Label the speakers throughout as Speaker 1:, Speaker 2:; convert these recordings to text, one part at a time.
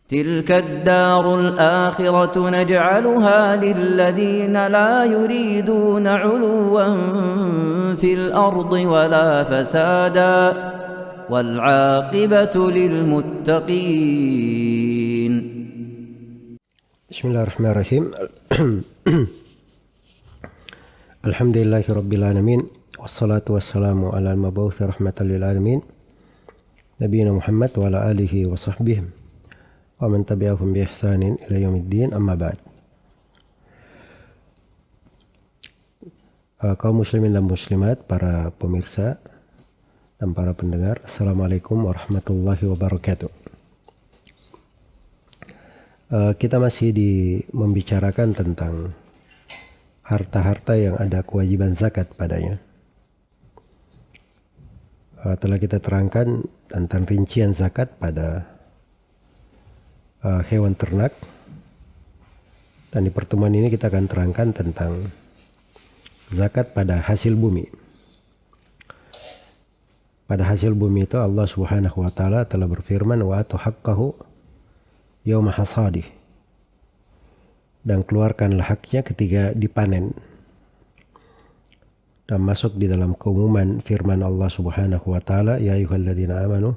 Speaker 1: تلك الدار الآخرة نجعلها للذين لا يريدون علوا في الأرض ولا فسادا والعاقبة للمتقين.
Speaker 2: بسم الله الرحمن الرحيم. الحمد لله رب العالمين والصلاة والسلام على المبعوث رحمة للعالمين نبينا محمد وعلى آله وصحبه ومن tabi'ahum bi ihsanin ila yaumiddin, amma ba'd. Kaum muslimin dan muslimat, para pemirsa dan para pendengar, Assalamualaikum warahmatullahi wabarakatuh. Kita masih membicarakan tentang harta-harta yang ada kewajiban zakat padanya. Telah kita terangkan tentang rincian zakat pada hewan ternak, dan di pertemuan ini kita akan terangkan tentang zakat pada hasil bumi. Pada hasil bumi itu Allah Subhanahu wa taala telah berfirman, wa atu haqqahu yauma hasadih, dan keluarkanlah haknya ketika dipanen. Dan masuk di dalam keumuman firman Allah Subhanahu wa taala, ya ayyuhalladzina amanu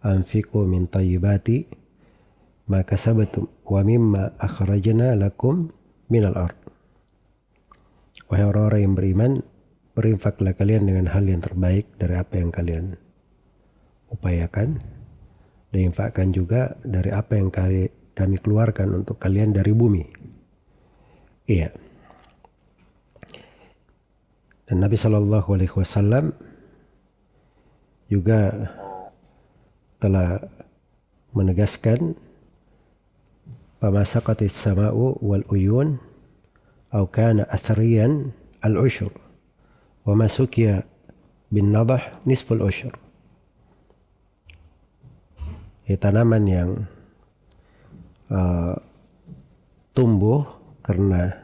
Speaker 2: anfiqu min thayyibati ma kasabatum wa mimma akhrajna lakum minal ard. Wahai orang-orang yang beriman, berinfaklah kalian dengan hal yang terbaik dari apa yang kalian upayakan, dan infakkan juga dari apa yang kami keluarkan untuk kalian dari bumi. Iya. Dan Nabi Shallallahu Alaihi Wasallam juga telah menegaskan, famasaqatis sama'u wal uyun aw kana athriyan al ushur wa masukiya bin nadah nisful ushur. Tanaman yang tumbuh karena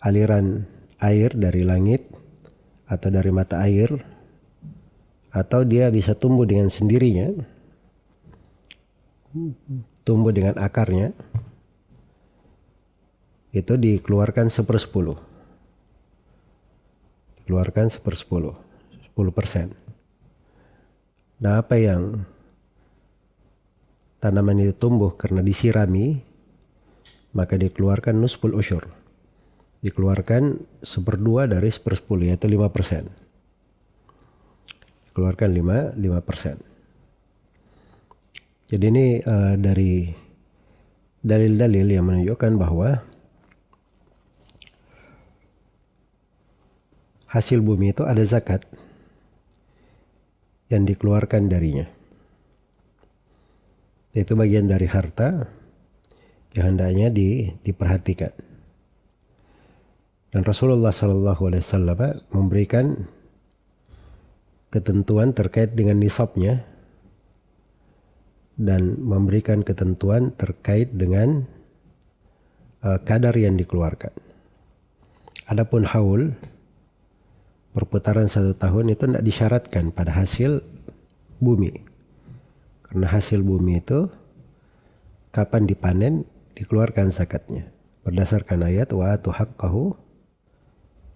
Speaker 2: aliran air dari langit atau dari mata air, atau dia bisa tumbuh dengan sendirinya, tumbuh dengan akarnya, itu dikeluarkan 1/10. Dikeluarkan 1/10, 10%. Nah, apa yang tanaman itu tumbuh karena disirami, maka dikeluarkan nusful usyur. Dikeluarkan 1/2 dari 1/10, yaitu 5%. Dikeluarkan 5%. Jadi ini dari dalil-dalil yang menunjukkan bahwa hasil bumi itu ada zakat yang dikeluarkan darinya. Itu bagian dari harta yang hendaknya diperhatikan. Dan Rasulullah SAW memberikan ketentuan terkait dengan nisabnya, dan memberikan ketentuan terkait dengan kadar yang dikeluarkan. Adapun haul, perputaran 1 tahun, itu tidak disyaratkan pada hasil bumi. Karena hasil bumi itu kapan dipanen dikeluarkan zakatnya. Berdasarkan ayat wa atu haqqahu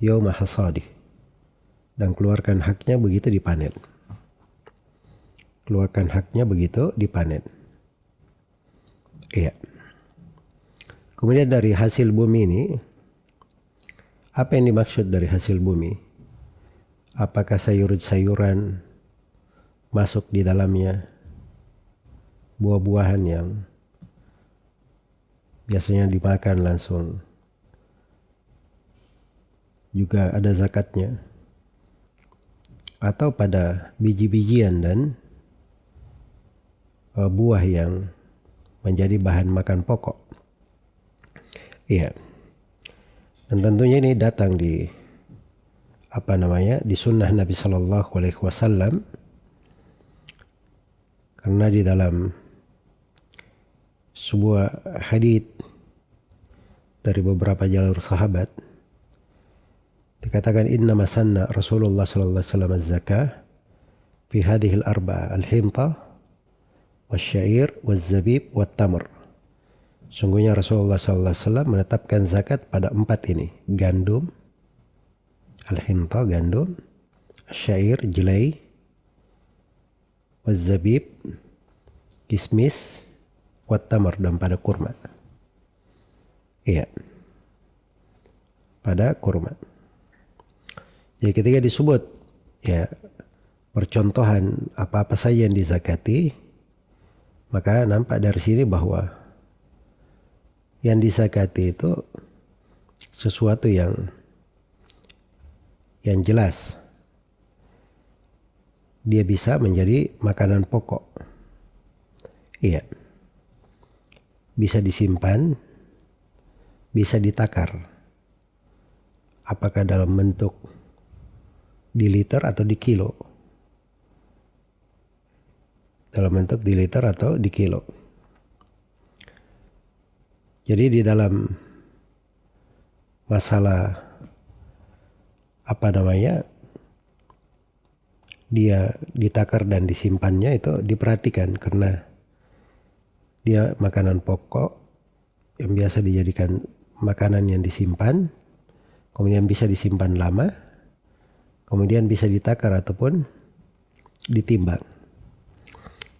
Speaker 2: yauma hasadih, dan keluarkan haknya begitu dipanen. Keluarkan haknya begitu dipanen. Iya. Kemudian dari hasil bumi ini, apa yang dimaksud dari hasil bumi? Apakah sayur-sayuran masuk di dalamnya, buah-buahan yang biasanya dimakan langsung juga ada zakatnya, atau pada biji-bijian dan buah yang menjadi bahan makan pokok? Iya. Dan tentunya ini datang di di sunnah Nabi Shallallahu Alaihi Wasallam, karena di dalam sebuah hadits dari beberapa jalur sahabat dikatakan, inna masanna Rasulullah Sallallahu Alaihi Wasallam az-zakah fi hadhil arba'ah al-hintah wasyair, wazabib, wattamr. Sungguhnya Rasulullah SAW menetapkan zakat pada 4 ini. Gandum, al-hinta, gandum, syair, jelai, wazabib, kismis, wattamr, dan pada kurma. Iya, pada kurma. Jadi ketika disebut ya percontohan apa-apa saja yang dizakati, maka nampak dari sini bahwa yang dizakati itu sesuatu yang jelas. Dia bisa menjadi makanan pokok. Iya. Bisa disimpan, bisa ditakar. Apakah dalam bentuk di liter atau di kilo? Dalam bentuk di liter atau di kilo. Jadi di dalam masalah dia ditakar dan disimpannya itu diperhatikan, karena dia makanan pokok yang biasa dijadikan makanan yang disimpan, kemudian bisa disimpan lama, kemudian bisa ditakar ataupun ditimbang.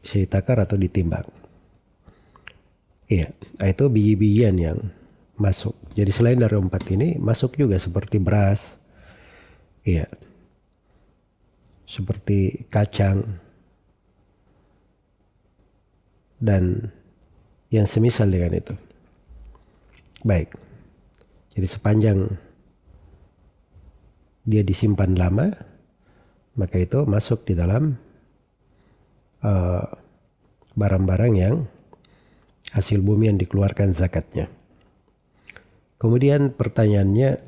Speaker 2: Bisa ditakar atau ditimbang. Iya, itu biji-bijian yang masuk. Jadi selain dari 4 ini, masuk juga seperti beras, iya, seperti kacang, dan yang semisal dengan itu. Baik, jadi sepanjang dia disimpan lama, maka itu masuk di dalam barang-barang yang hasil bumi yang dikeluarkan zakatnya. Kemudian pertanyaannya,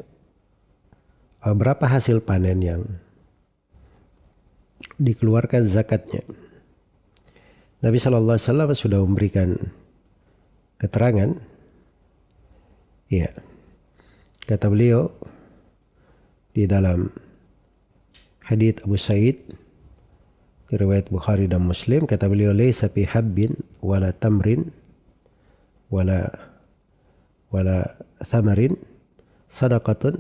Speaker 2: berapa hasil panen yang dikeluarkan zakatnya? Nabi SAW sudah memberikan keterangan. Ya, kata beliau di dalam hadits Abu Sa'id riwayat Bukhari dan Muslim, kata beliau, laisa fi habbin wala tamrin wala thamarin sadaqatun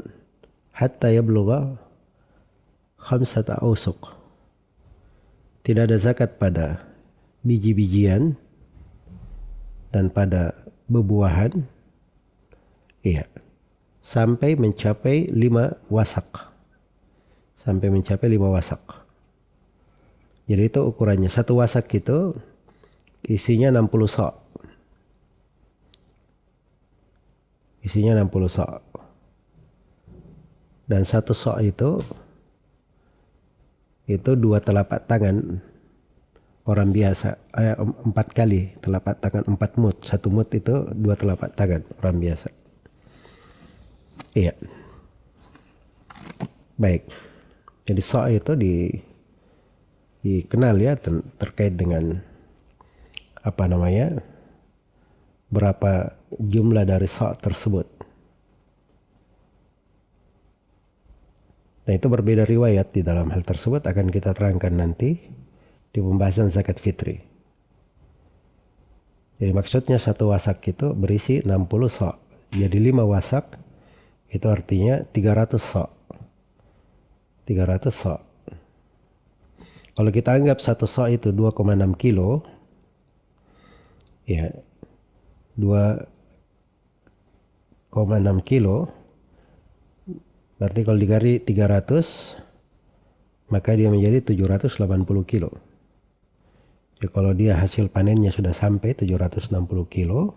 Speaker 2: hatta yablugha khamsata awsuq. Tidak ada zakat pada biji-bijian dan pada bebuahan, iya, sampai mencapai 5 wasak. Sampai mencapai 5 wasak. Jadi itu ukurannya. 1 wasak itu isinya 60 sa'. Isinya 60 sa'. Dan 1 sa' itu 2 telapak tangan orang biasa. 4 kali telapak tangan, 4 mut. 1 mut itu 2 telapak tangan orang biasa. Iya. Baik. Jadi sa' itu dikenal ya terkait dengan berapa jumlah dari sa' tersebut. Nah, itu berbeda riwayat di dalam hal tersebut, akan kita terangkan nanti di pembahasan zakat fitri. Jadi maksudnya 1 wasak itu berisi 60 sa'. Jadi 5 wasak itu artinya 300 sa'. 300 sa'. Kalau kita anggap 1 sa' itu 2,6 kilo, ya 2,6 kilo, berarti kalau dikali 300, maka dia menjadi 780 kilo. Jadi kalau dia hasil panennya sudah sampai 760 kilo,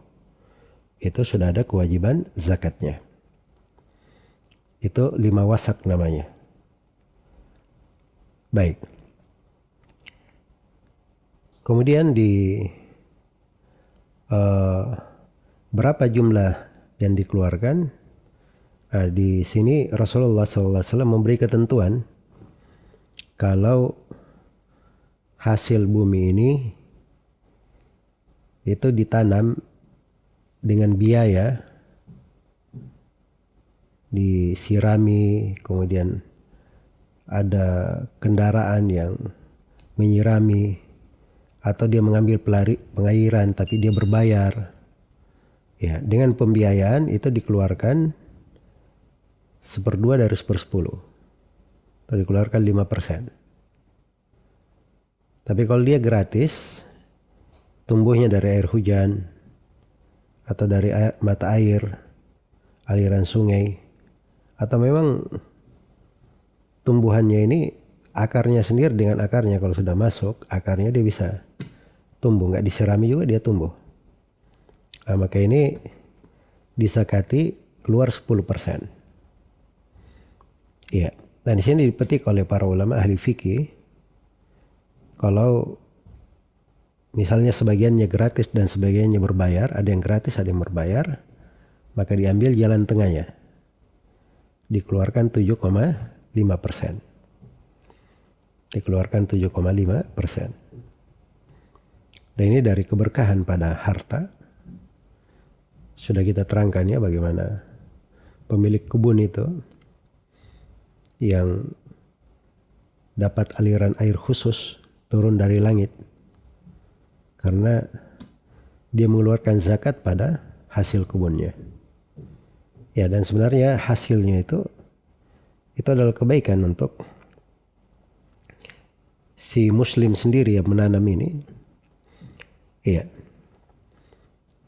Speaker 2: itu sudah ada kewajiban zakatnya. Itu 5 wasak namanya. Baik. Kemudian di berapa jumlah yang dikeluarkan? Di sini Rasulullah SAW memberi ketentuan kalau hasil bumi ini itu ditanam dengan biaya, disirami, kemudian ada kendaraan yang menyirami, atau dia mengambil pengairan tapi dia berbayar. Ya, dengan pembiayaan itu dikeluarkan 1/2 dari 1/10. Atau dikeluarkan 5%. Tapi kalau dia gratis, tumbuhnya dari air hujan atau dari mata air, aliran sungai, atau memang tumbuhannya ini akarnya sendiri dengan akarnya kalau sudah masuk, akarnya dia bisa tumbuh, nggak diserami juga dia tumbuh. Nah, maka ini disakati keluar 10%. Ya, dan di sini dipetik oleh para ulama ahli fikih, kalau misalnya sebagiannya gratis dan sebagiannya berbayar, ada yang gratis, ada yang berbayar, maka diambil jalan tengahnya. Dikeluarkan 7,5%. Dikeluarkan 7,5%. Dan ini dari keberkahan pada harta. Sudah kita terangkan ya bagaimana pemilik kebun itu yang dapat aliran air khusus turun dari langit karena dia mengeluarkan zakat pada hasil kebunnya. Ya, dan sebenarnya hasilnya itu adalah kebaikan untuk si muslim sendiri yang menanam ini. Iya.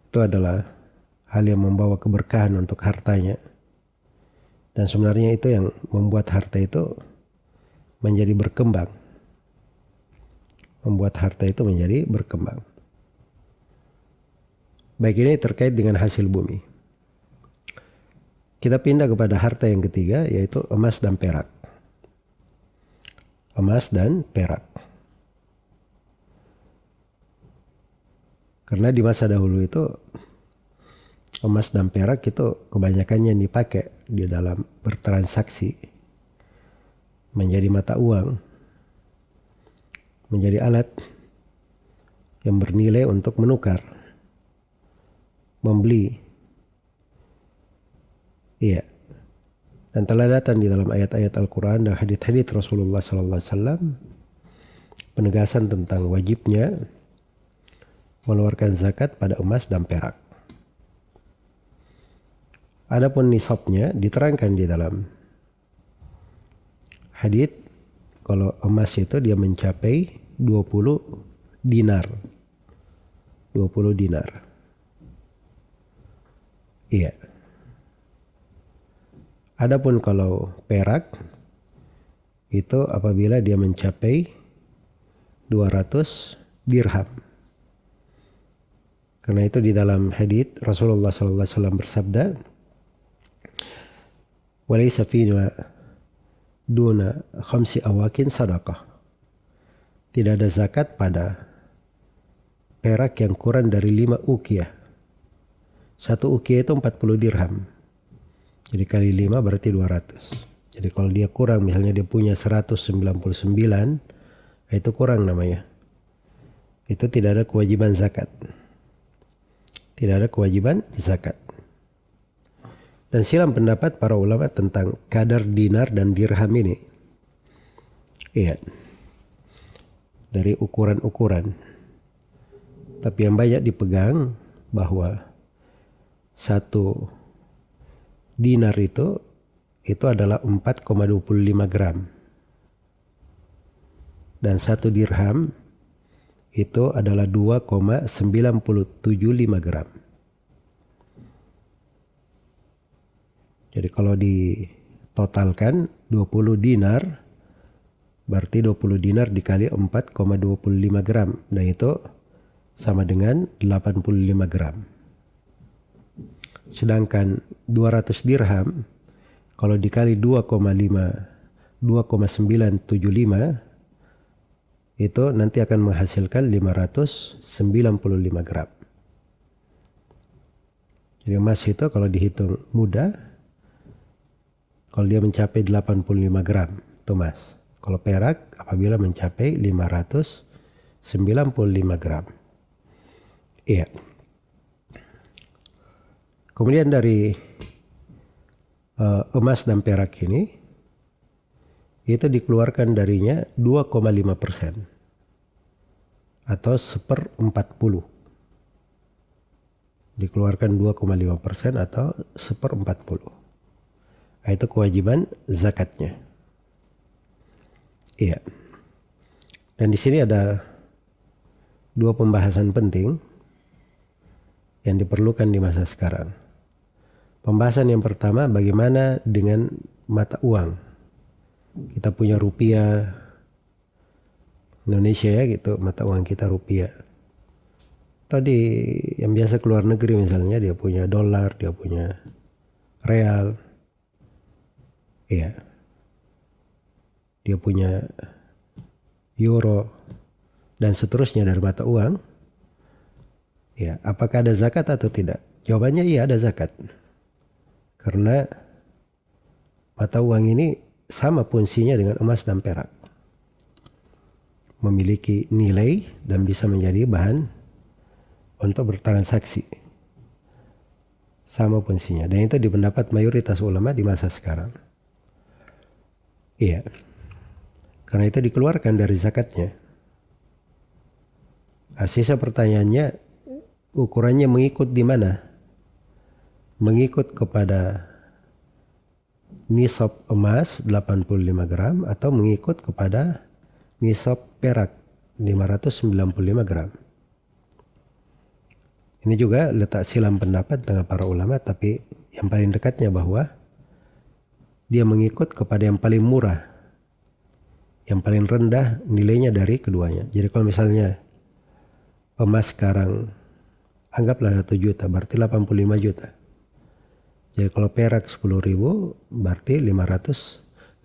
Speaker 2: Itu adalah hal yang membawa keberkahan untuk hartanya. Dan sebenarnya itu yang membuat harta itu menjadi berkembang. Membuat harta itu menjadi berkembang. Baik, ini terkait dengan hasil bumi. Kita pindah kepada harta yang ketiga, yaitu emas dan perak. Emas dan perak. Karena di masa dahulu itu emas dan perak itu kebanyakannya dipakai di dalam bertransaksi, menjadi mata uang, menjadi alat yang bernilai untuk menukar, membeli. Iya. Dan telah datang di dalam ayat-ayat Al-Quran dan hadits-hadits Rasulullah SAW penegasan tentang wajibnya mengeluarkan zakat pada emas dan perak. Adapun nisabnya diterangkan di dalam hadits, kalau emas itu dia mencapai 20 dinar. 20 dinar. Iya. Adapun kalau perak itu apabila dia mencapai 200 dirham. Karena itu di dalam hadits Rasulullah SAW bersabda, "Walaysa fina duna khamsi awakin sadaqah." Tidak ada zakat pada perak yang kurang dari 5 uqiyah. 1 uqiyah itu 40 dirham. Jadi kali 5 berarti 200. Jadi kalau dia kurang, misalnya dia punya 199, itu kurang namanya. Itu tidak ada kewajiban zakat. Tidak ada kewajiban zakat. Dan silam pendapat para ulama tentang kadar dinar dan dirham ini. Iya. Dari ukuran-ukuran. Tapi yang banyak dipegang bahwa 1 dinar itu adalah 4,25 gram. Dan 1 dirham itu adalah 2,975 gram. Jadi kalau ditotalkan 20 dinar berarti 20 dinar dikali 4,25 gram. Dan itu sama dengan 85 gram. Sedangkan 200 dirham kalau dikali 2,975 itu nanti akan menghasilkan 595 gram. Jadi emas itu kalau dihitung mudah, kalau dia mencapai 85 gram itu emas. Kalau perak apabila mencapai 595 gram. Iya. Kemudian dari emas dan perak ini, itu dikeluarkan darinya 2,5%. atau 1/40. Dikeluarkan 2,5% atau 1/40. Nah, itu kewajiban zakatnya. Iya. Dan di sini ada dua pembahasan penting yang diperlukan di masa sekarang. Pembahasan yang pertama, bagaimana dengan mata uang. Kita punya rupiah Indonesia ya gitu, mata uang kita rupiah. Tadi yang biasa keluar negeri misalnya dia punya dolar, dia punya real. Iya. Dia punya euro dan seterusnya dari mata uang. Ya, apakah ada zakat atau tidak? Jawabannya iya, ada zakat. Karena mata uang ini sama fungsinya dengan emas dan perak. Memiliki nilai dan bisa menjadi bahan untuk bertransaksi. Sama fungsinya. Dan itu dipendapat mayoritas ulama di masa sekarang. Iya. Karena itu dikeluarkan dari zakatnya. Nah, sisa pertanyaannya, ukurannya mengikut di mana? Mengikut kepada nisab emas 85 gram atau mengikut kepada nisab perak 595 gram. Ini juga letak silam pendapat dengan para ulama, tapi yang paling dekatnya bahwa dia mengikut kepada yang paling murah, yang paling rendah nilainya dari keduanya. Jadi kalau misalnya emas sekarang anggaplah 1 juta, berarti 85 juta. Jadi kalau perak 10.000 berarti 5.950.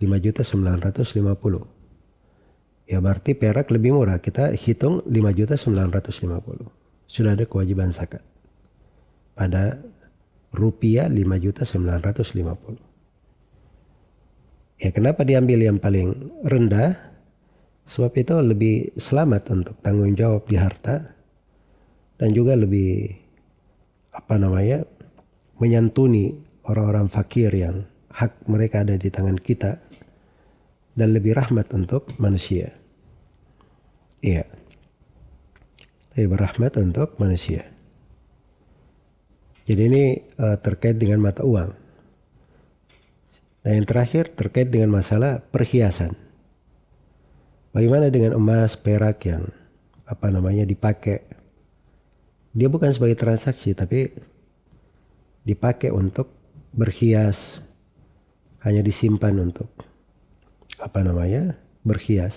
Speaker 2: Ya berarti perak lebih murah. Kita hitung 5.950. Sudah ada kewajiban zakat. Pada rupiah 5.950. Ya kenapa diambil yang paling rendah? Sebab itu lebih selamat untuk tanggung jawab di harta. Dan juga lebih menyantuni orang-orang fakir yang hak mereka ada di tangan kita. Dan lebih rahmat untuk manusia. Iya. Lebih rahmat untuk manusia. Jadi ini terkait dengan mata uang. Dan yang terakhir terkait dengan masalah perhiasan. Bagaimana dengan emas, perak yang dipakai? Dia bukan sebagai transaksi tapi dipakai untuk berhias, hanya disimpan untuk berhias.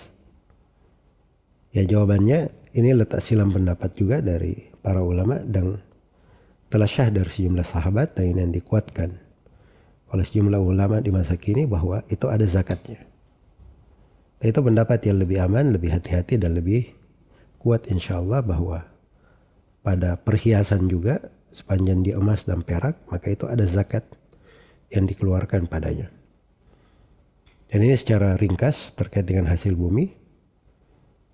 Speaker 2: Ya jawabannya ini letak silam pendapat juga dari para ulama dan telah syah dari sejumlah sahabat dan ini yang dikuatkan oleh sejumlah ulama di masa kini bahwa itu ada zakatnya. Dan itu pendapat yang lebih aman, lebih hati-hati dan lebih kuat insyaallah bahwa pada perhiasan juga sepanjang dia emas dan perak maka itu ada zakat yang dikeluarkan padanya. Dan ini secara ringkas terkait dengan hasil bumi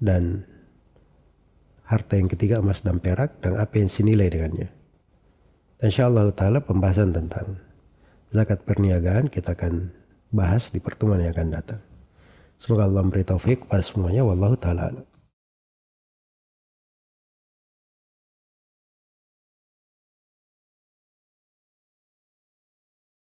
Speaker 2: dan harta yang ketiga emas dan perak dan apa yang senilai dengannya. Dan insyaallah ta'ala pembahasan tentang zakat perniagaan kita akan bahas di pertemuan yang akan datang. Semoga Allah memberi taufik kepada semuanya. Wallahu ta'ala a'lam.